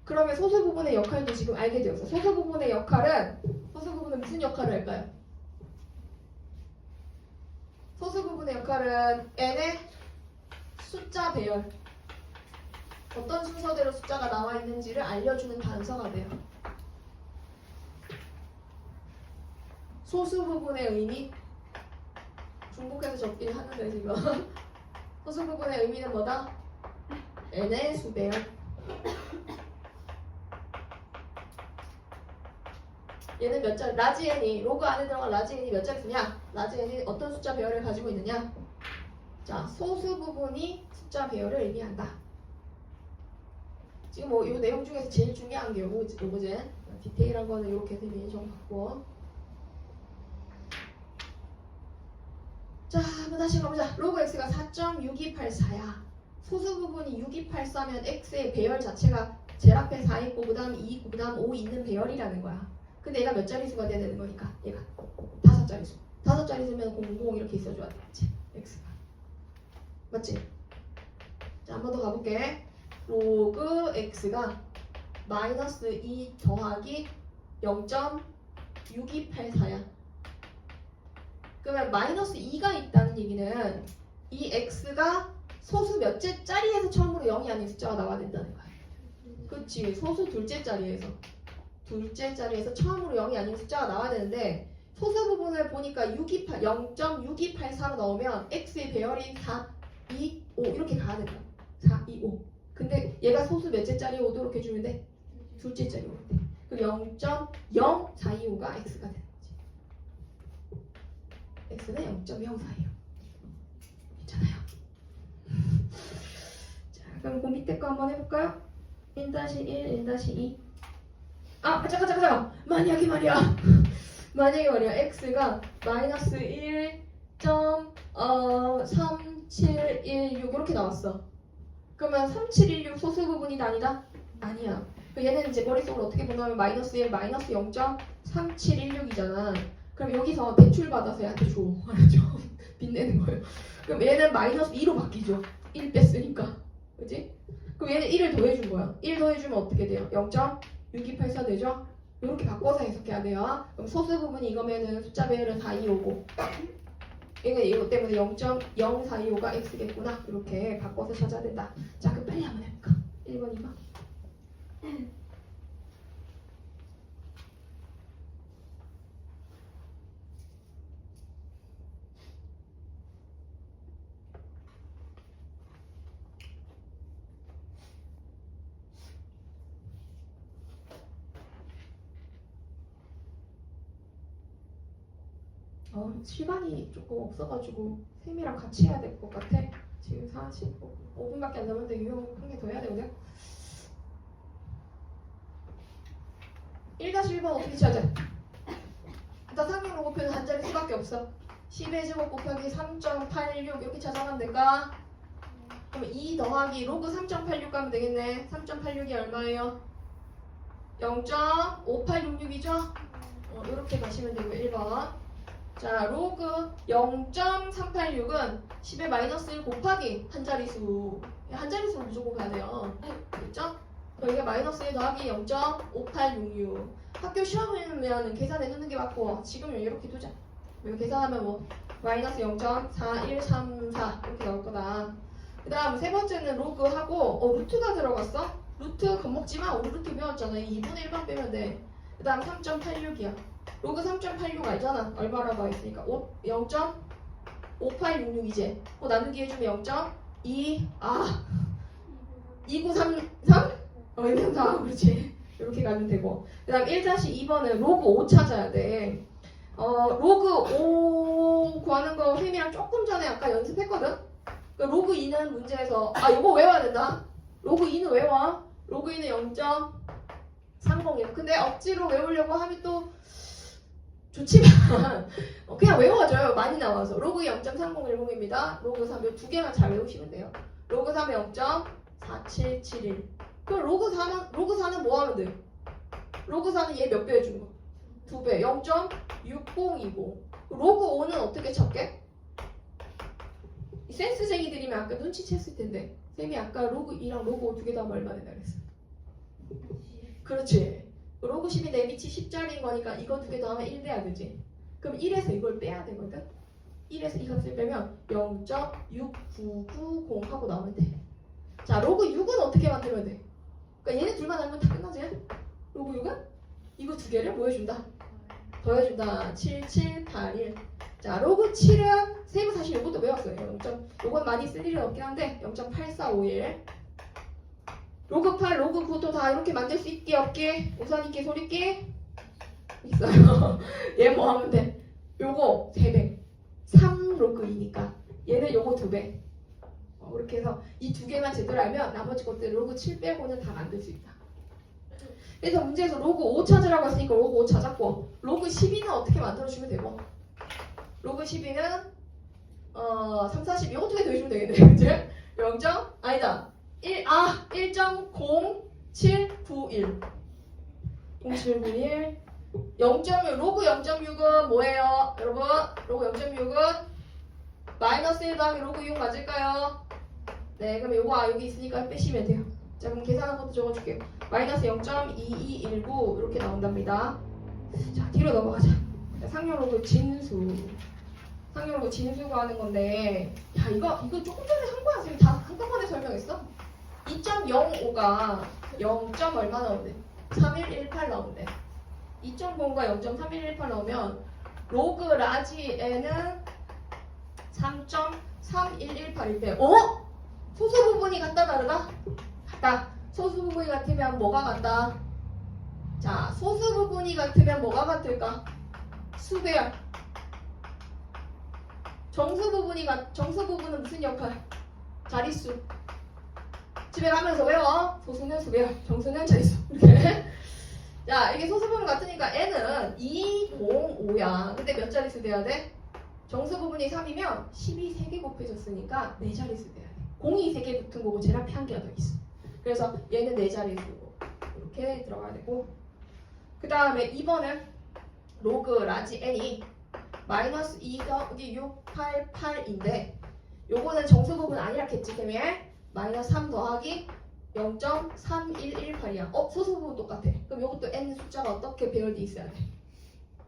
그러면 소수 부분의 역할도 지금 알게 되었어. 소수 부분의 역할은 무슨 역할을 할까요? 소수 부분의 역할은 n의 숫자 배열. 어떤 순서대로 숫자가 나와 있는지를 알려주는 단서가 돼요. 소수 부분의 의미 중복해서 적긴 하는데 지금 소수 부분의 의미는 뭐다? n의 수배열. 얘는 몇 자리? 라지 n이 로그 안에 들어간 라지 n이 몇 자리수냐? 라지 n이 어떤 숫자 배열을 가지고 있느냐? 자, 소수 부분이 숫자 배열을 의미한다. 지금 뭐 이 내용 중에서 제일 중요한 게 요거지. 디테일한 거는 이렇게 대비해서 갖고. 자, 한번 다시 가보자. 로그 x가 4.6284야. 소수 부분이 6284면 x의 배열 자체가 제일 앞에 4 있고 그 다음 2 있고 그 다음 5 있는 배열이라는 거야. 근데 얘가 몇 자리수가 돼야 되는 거니까 얘가 5자리수. 5자리수면 00 이렇게 있어줘야 되겠지. x가. 맞지? 자, 한 번 더 가볼게. 로그 x가 마이너스 2 더하기 0.6284야. 그러면 마이너스 2가 있다는 얘기는 이 x가 소수 몇째 자리에서 처음으로 0이 아닌 숫자가 나와야 된다는 거야. 그치? 소수 둘째 자리에서 처음으로 0이 아닌 숫자가 나와야 되는데 소수 부분을 보니까 0.6284로 넣으면 x의 배열이 4, 2, 5 이렇게 가야 된다. 4, 2, 5. 근데 얘가 소수 몇째 자리 5도 이렇게 주면 돼? 둘째 자리 5로 돼. 그럼 0.0425가 x가 되는 거지. x는 0.0425. 괜찮아요. 자, 그럼 그 밑에 거 한번 해볼까요? 1-1, 1-2. 아, 잠깐. 만약에 말이야. x가 마이너스 1.3716 이렇게 나왔어. 그러면 3716 소수 부분이 아니다? 아니야. 얘는 이제 머릿속으로 어떻게 보냐면 마이너스 1, 마이너스 0.3716이잖아. 그럼 여기서 대출 받아서 얘한테 줘. 알았죠? 빚내는 거예요. 그럼 얘는 마이너스 2로 바뀌죠. 1 뺐으니까. 그치? 그럼 얘는 1을 더해준 거야. 1 더해주면 어떻게 돼요? 0.6284 되죠? 이렇게 바꿔서 해석해야 돼요. 그럼 소수 부분이 이거면은 숫자 배열은 425고 이거 때문에 0.0425가 x겠구나. 이렇게 바꿔서 찾아야 된다. 자, 그럼 빨리 한번 해볼까? 1번, 2번. 시간이 조금 없어가지고 쌤이랑 같이 해야 될 것 같아. 지금 45분밖에 안 남았는데 유형 한 개 더 해야 되거든. 1-1번 어떻게 찾아? 상용 로그표는 한 자리 수밖에 없어. 10의 제곱 곱하기 3.86 이렇게 찾아가면 될까? 그럼 2 더하기 로그 3.86 가면 되겠네. 3.86이 얼마예요? 0.5866이죠? 이렇게 가시면 되고 1번. 자, 로그 0.386은 10의 마이너스 1 곱하기 한 자리수. 한 자리수로 무조건 가야 돼요. 그렇죠? 여기가 마이너스 1 더하기 0.5866. 학교 시험이면 계산해 두는 게 맞고 지금은 이렇게 두자. 이거 계산하면 뭐 마이너스 0.4134 이렇게 나올 거다. 그 다음 세 번째는 로그하고 루트가 들어갔어? 루트 겁먹지마. 우리 루트 배웠잖아. 2분의 1만 빼면 돼. 그 다음 3.86이야. 로그 3.86 알잖아. 얼마라고 했으니까 0.5866이지. 나누기 해주면 0.2 2933? 234 그렇지. 이렇게 가면 되고. 그 다음 1-2번은 로그 5 찾아야 돼. 로그 5 구하는 거 쌤이랑 조금 전에 아까 연습했거든? 로그 2는 문제에서 요거 외워야 된다. 로그 2는 외워. 로그 2는 0.30이야. 근데 억지로 외우려고 하면 또 좋지만 그냥 외워줘요. 많이 나와서. 로그 0.3010입니다. 로그 3 이 두 개만 잘 외우시면 돼요. 로그 3은 0.4771. 그럼 로그 4는 뭐 하면 돼? 로그 4는 얘 몇 배 해준 거? 2배. 0.6020. 로그 5는 어떻게 찾게? 센스쟁이들이면 아까 눈치챘을 텐데 쌤이 아까 로그 2랑 로그 5 두 개 다 얼마 된다 그랬어? 그렇지. 로그 10이 내 밑이 10짜리인 거니까 이거 두 개 더하면 1 돼야 되지. 그럼 1에서 이걸 빼야 되거든. 1에서 이 값을 빼면 0.6990 하고 나오면 돼. 자, 로그 6은 어떻게 만들면 돼? 그러니까 얘네 둘만 알면 다 끝나지? 로그 6은? 이거 두 개를 뭐 해준다? 더해준다. 7781. 자, 로그 7은 쌤은 사실 요것도 외웠어요. 요건 많이 쓸 일은 없긴 한데 0.8451. 로그 8, 로그 9도 다 이렇게 만들 수 있게 없게? 우선 있게 소리 있게? 있어요. 얘 뭐 하면 돼? 요거 3배. 3 로그 2니까 얘는 요거 2배. 이렇게 해서 이 두 개만 제대로 알면 나머지 것들 로그 7 빼고는 다 만들 수 있다. 그래서 문제에서 로그 5 찾으라고 했으니까 로그 5 찾았고 로그 12는 어떻게 만들어주면 되고 로그 12는 3, 40 이거 두 개 더해주면 되겠네. 그치? 0. 아니다. 1.0791 0791 0.6 로그 0.6은 뭐예요? 여러분 로그 0.6은 마이너스 1 더하기 로그 6 맞을까요? 네, 그럼 요거 여기 있으니까 빼시면 돼요. 자, 그럼 계산한 것도 적어줄게요. 마이너스 0.2219 이렇게 나온답니다. 자, 뒤로 넘어가자. 상용 로그 진수. 상용 로그 진수 구하는 건데, 야, 이거 조금 전에 한 거야. 지금 다 한꺼번에 설명했어. 2.05가 0. 얼마 나오는데? 3118 나오는데. 2.05가 0.3118 나오면 로그 라지 n은 3.3118일 때, 소수 부분이 같다 다르다? 같다. 소수 부분이 같으면 뭐가 같다? 자, 소수 부분이 같으면 뭐가 같을까? 수배열. 정수 부분은 무슨 역할? 자릿수. 집에 가면서 외워. 소수는 수배열, 정수는 자릿수. 이렇게. 자, 이게 소수 부분 같으니까 n은 205야. 근데 몇 자릿수 돼야 돼? 정수 부분이 3이면 12 3개 곱해졌으니까 4자릿수 돼야 돼. 0이 3개 붙은 거고 제라피 1개가 더 있어. 그래서 얘는 4자릿수고 이렇게 들어가야 되고 그 다음에 2번은 로그 라지 n이 마이너스 2 더하기 688인데 요거는 정수 부분 아니라 했지 때문에 마이너스 3 더하기 0.3118이야. 소수 부분 똑같아. 그럼 요것도 n 숫자가 어떻게 배열돼 있어야 돼?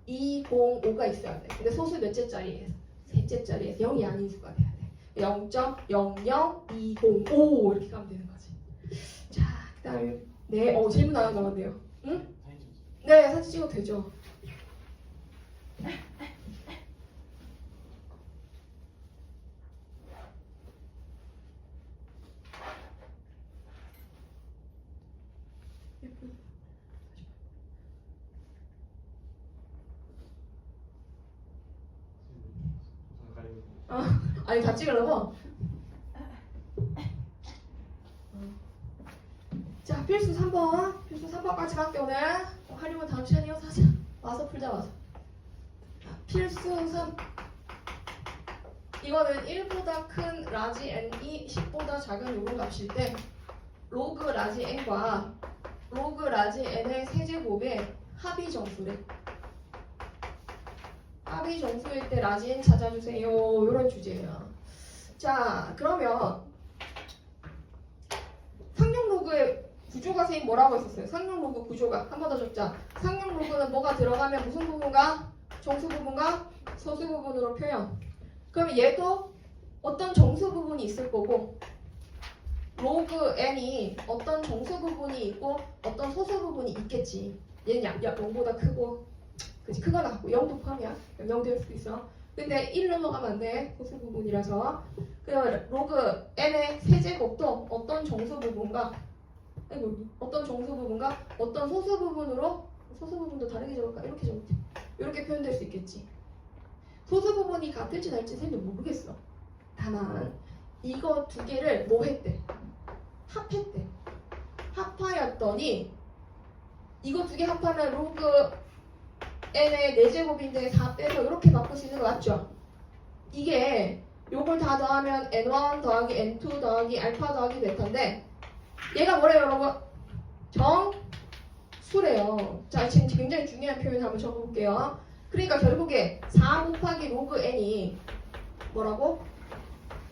205가 있어야 돼. 근데 소수 몇째짜리에서? 셋째짜리에서 0이 아닌 수가 돼야 돼. 0.00205 이렇게 가면 되는 거지. 자, 그 다음에 네, 질문 하나 남았네요. 응? 네, 사진 찍어도 되죠. 아니 다 찍으려고? 자, 필수 3번. 필수 3번까지 갈게 오늘. 하려면 다음 시간에 이어서 하자. 와서 풀자 와서. 필수 3. 이거는 1보다 큰 라지 n이 10보다 작은 요런 값일 때 로그 라지 n과 로그 라지 n의 세제곱의 합의 정수래. 합의 정수일 때 라지 n 찾아주세요. 요런 주제예요. 자, 그러면 상용 로그의 구조가 선생님 뭐라고 했었어요? 상용 로그 구조가 한 번 더 적자. 상용 로그는 뭐가 들어가면 무슨 부분과 정수 부분과 소수 부분으로 표현. 그럼 얘도 어떤 정수 부분이 있을 거고 로그 n이 어떤 정수 부분이 있고 어떤 소수 부분이 있겠지. 얘는 약 0보다 크고 그치 크거나 같고 0도 포함이야. 0될 수도 있어. 근데 1 넘어가면 안 돼. 소수 부분이라서. 그럼 로그 n의 세제곱도 어떤 정수 부분과 어떤 정수 부분과 어떤 소수 부분으로 소수 부분도 다르게 적을까? 이렇게 적을게. 이렇게 표현될 수 있겠지. 소수 부분이 같을지 다를지 선생님도 모르겠어. 다만 이거 두 개를 뭐 했대? 합했대. 합하였더니 이거 두 개 합하면 로그 n의 4제곱인데 4 빼서 이렇게 바꿀 수 있는 거 맞죠? 이게 요걸 다 더하면 n1 더하기 n2 더하기 알파 더하기 베타인데 얘가 뭐래요 여러분? 정수래요. 자 지금 굉장히 중요한 표현 한번 적어볼게요. 그러니까 결국에 4 곱하기 로그 n이 뭐라고?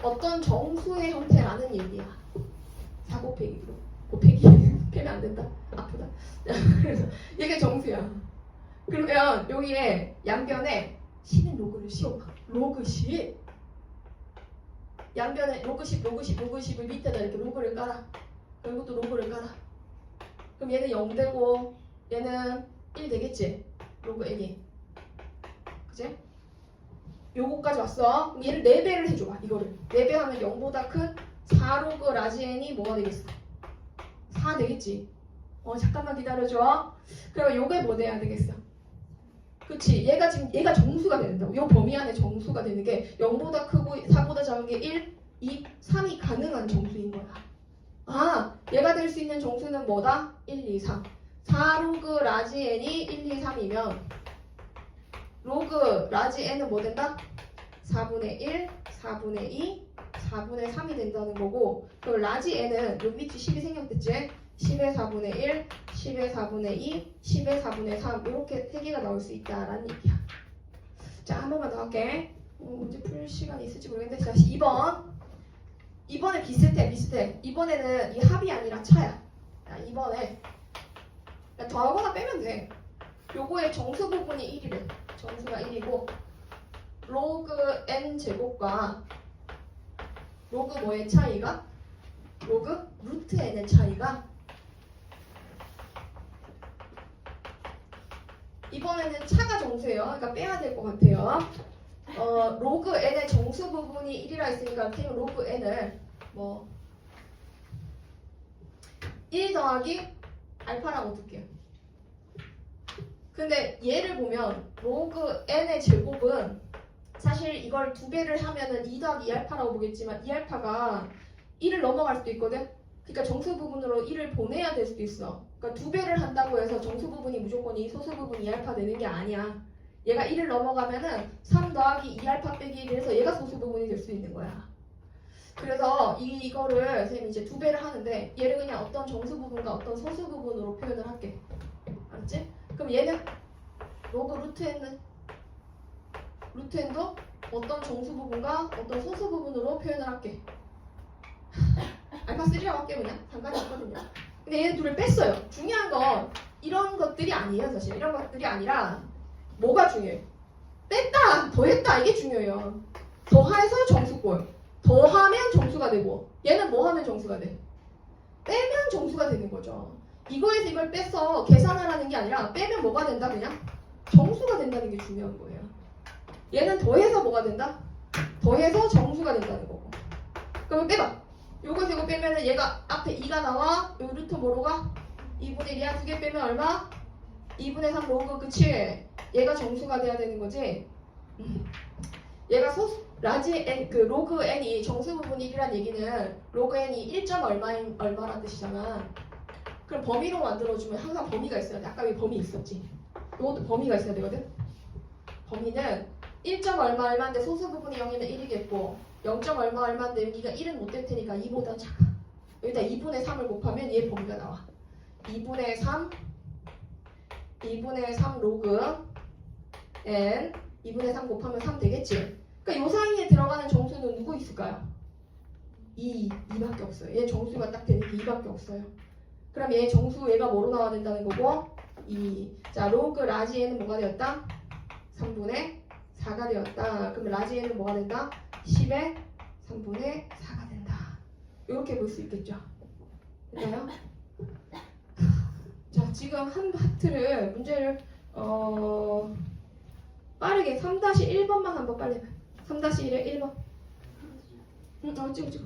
어떤 정수의 형태라는 얘기야. 4 곱하기 빼면 안 된다. 아프다. 그래서 이게 정수야. 그러면 여기에 양변에 10인 로그를 씌워봐. 로그 10. 양변에 로그 10, 로그 10, 로그 10을 밑에다 이렇게 로그를 깔아. 그럼 이것도 로그를 깔아. 그럼 얘는 0 되고 얘는 1 되겠지? 로그 n이. 그치? 요거까지 왔어. 그럼 얘를 4배를 해줘봐. 이거를 4배 하면 0보다 큰 4로그 라지 n이 뭐가 되겠어? 4 되겠지? 잠깐만 기다려줘. 그럼 요게 뭐 돼야 되겠어? 그치? 얘가 지금 얘가 정수가 된다고. 요 범위 안에 정수가 되는 게 0보다 크고 4보다 작은 게 1, 2, 3이 가능한 정수인 거야. 아, 얘가 될 수 있는 정수는 뭐다? 1, 2, 3. 4로그 라지 n이 1, 2, 3이면 로그 라지 n은 뭐 된다? 4분의 1, 4분의 2, 4분의 3이 된다는 거고 그럼 라지 n은 여기 밑에 10이 생겼겠지? 10의 4분의 1, 10의 4분의 2, 10의 4분의 3 이렇게 3개가 나올 수 있다라는 얘기야. 자, 한 번만 더 할게. 문제 풀 시간이 있을지 모르겠는데 자, 2번. 이번에 비슷해. 이번에는 이 합이 아니라 차야. 자, 이번에 더하거나 빼면 돼. 요거의 정수 부분이 1이래. 정수가 1이고 로그 n 제곱과 로그 뭐의 차이가? 로그 루트 n의 차이가 이번에는 차가 정수예요. 그러니까 빼야 될 것 같아요. 로그 n의 정수 부분이 1이라 했으니까 그냥 로그 n을 뭐 1 더하기 알파라고 둘게요. 근데 얘를 보면 로그 n의 제곱은 사실 이걸 2배를 하면은 2 더하기 2알파라고 보겠지만 2알파가 1을 넘어갈 수도 있거든. 그러니까 정수 부분으로 1을 보내야 될 수도 있어. 그러니까 2배를 한다고 해서 정수 부분이 무조건 이 소수 부분이 2알파 되는 게 아니야. 얘가 1을 넘어가면은 3 더하기 2알파 빼기 1을 해서 얘가 소수 부분이 될 수 있는 거야. 그래서 이거를 선생님이 이제 2배를 하는데 얘를 그냥 어떤 정수 부분과 어떤 소수 부분으로 표현을 할게. 알았지? 그럼 얘는 로그 루트 n도 어떤 정수 부분과 어떤 소수 부분으로 표현을 할게. 알파 3라고 할게 그냥. 상관이 없거든요. 근데 얘는 둘을 뺐어요. 중요한 건 이런 것들이 아니에요. 사실 이런 것들이 아니라 뭐가 중요해? 뺐다, 더했다 이게 중요해요. 더해서 정수꼴. 더하면 정수가 되고 얘는 뭐 하면 정수가 돼? 빼면 정수가 되는 거죠. 이거에서 이걸 빼서 계산하라는 게 아니라 빼면 뭐가 된다 그냥? 정수가 된다는 게 중요한 거예요. 얘는 더해서 뭐가 된다? 더해서 정수가 된다는 거고. 그러면 빼봐. 요거 이거 빼면은 얘가 앞에 2가 나와. 요 루트 뭐로 가? 2분의 1이야. 2개 빼면 얼마? 2분의 3 로그 그치? 얘가 정수가 돼야 되는 거지. 얘가 라지 n 그 로그 n이 정수 부분이 1이란 얘기는 로그 n이 1. 얼마란 뜻이잖아. 그럼 범위로 만들어주면 항상 범위가 있어야 돼. 아까 여기 범위 있었지. 이것도 범위가 있어야 되거든. 범위는 1점 얼마 얼마인데 소수 부분이 0이면 1이겠고 0점 얼마 얼마인데 여기가 1은 못 될 테니까 2보다 작아. 여기다 2분의 3을 곱하면 얘 범위가 나와. 2분의 3 로그 n 2분의 3 곱하면 3 되겠지. 그러니까 요 사이에 들어가는 정수는 누구 있을까요? 2밖에 없어요. 얘 정수가 딱 되는 게 2밖에 없어요. 그럼 얘 정수 얘가 뭐로 나와야 된다는 거고 2. 자 로그 라지 얘는 뭐가 되었다? 3분의 4가 되었다. 그럼 라지 얘는 뭐가 된다? 10의 3분의 4가 된다. 이렇게 볼 수 있겠죠. 됐나요? 자 지금 한 파트를 문제를 빠르게 3-1번만 한번 빨리 봐. 3-1의 1번. 찍어.